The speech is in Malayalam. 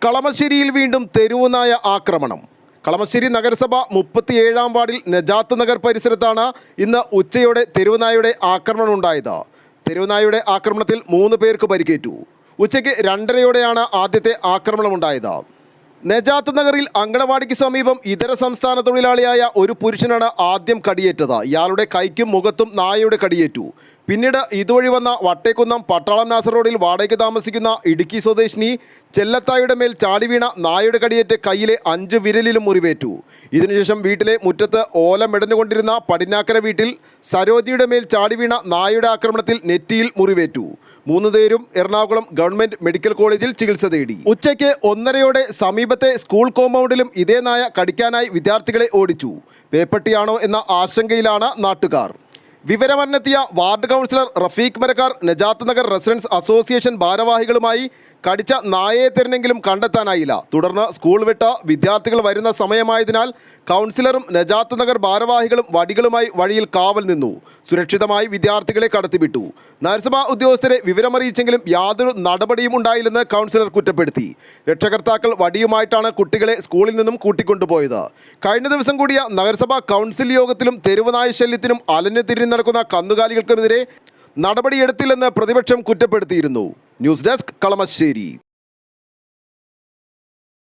കളമശ്ശേരിയിൽ വീണ്ടും തെരുവുനായ ആക്രമണം. കളമശ്ശേരി നഗരസഭ 37-ാം വാർഡിൽ നജാത്ത് നഗർ പരിസരത്താണ് ഇന്ന് ഉച്ചയോടെ തെരുവുനായയുടെ ആക്രമണം ഉണ്ടായത്. തെരുവുനായയുടെ ആക്രമണത്തിൽ 3 പേർക്ക് പരിക്കേറ്റു. ഉച്ചയ്ക്ക് 2:30-യോടെയാണ് ആദ്യത്തെ ആക്രമണമുണ്ടായത്. നജാത്ത് നഗറിൽ അങ്കണവാടിക്ക് സമീപം ഇതര സംസ്ഥാന തൊഴിലാളിയായ ഒരു പുരുഷനാണ് ആദ്യം കടിയേറ്റത്. ഇയാളുടെ കൈക്കും മുഖത്തും നായയുടെ കടിയേറ്റു. പിന്നീട് ഇതുവഴി വന്ന വട്ടേക്കുന്നം പട്ടാളം നാസർ റോഡിൽ വാടകയ്ക്ക് താമസിക്കുന്ന ഇടുക്കി സ്വദേശിനി ചെല്ലത്തായുടെ മേൽ ചാടി വീണ നായയുടെ കടിയേറ്റ് കയ്യിലെ 5 വിരലിലും മുറിവേറ്റു. ഇതിനുശേഷം വീട്ടിലെ മുറ്റത്ത് ഓല മെടഞ്ഞുകൊണ്ടിരുന്ന പടിഞ്ഞാക്കര വീട്ടിൽ സരോജിയുടെ മേൽ ചാടി വീണ നായയുടെ ആക്രമണത്തിൽ നെറ്റിയിൽ മുറിവേറ്റു. 3 പേരും എറണാകുളം ഗവൺമെന്റ് മെഡിക്കൽ കോളേജിൽ ചികിത്സ തേടി. ഉച്ചയ്ക്ക് 1:30-യോടെ സമീപത്തെ സ്കൂൾ കോമ്പൗണ്ടിലും ഇതേ നായ കടിക്കാനായി വിദ്യാർത്ഥികളെ ഓടിച്ചു. പേപ്പട്ടിയാണോ എന്ന ആശങ്കയിലാണ് നാട്ടുകാർ. വിവരമറിഞ്ഞെത്തിയ ward councillor Rafeeq Marakkar Najath Nagar residents association ഭാരവാഹികളുമായി കടിച്ച നായയെ തിരഞ്ഞെങ്കിലും കണ്ടെത്താനായില്ല. തുടർന്ന് സ്കൂൾ വിട്ട വിദ്യാർത്ഥികൾ വരുന്ന സമയമായതിനാൽ കൗൺസിലറും നജാത്ത് നഗർ ഭാരവാഹികളും വടികളുമായി വഴിയിൽ കാവൽ നിന്നു. സുരക്ഷിതമായി വിദ്യാർത്ഥികളെ കടത്തിവിട്ടു. നഗരസഭാ ഉദ്യോഗസ്ഥരെ വിവരമറിയിച്ചെങ്കിലും യാതൊരു നടപടിയും ഉണ്ടായില്ലെന്ന് കൗൺസിലർ കുറ്റപ്പെടുത്തി. രക്ഷകർത്താക്കൾ വടിയുമായിട്ടാണ് കുട്ടികളെ സ്കൂളിൽ നിന്നും കൂട്ടിക്കൊണ്ടുപോയത്. കഴിഞ്ഞ ദിവസം കൂടിയ നഗരസഭാ കൗൺസിൽ യോഗത്തിലും തെരുവുനായ ശല്യത്തിനും അലഞ്ഞു തിരിഞ്ഞു നടക്കുന്ന കന്നുകാലികൾക്കുമെതിരെ നടപടിയെടുത്തില്ലെന്ന് പ്രതിപക്ഷം കുറ്റപ്പെടുത്തിയിരുന്നു. News desk Kalamassery.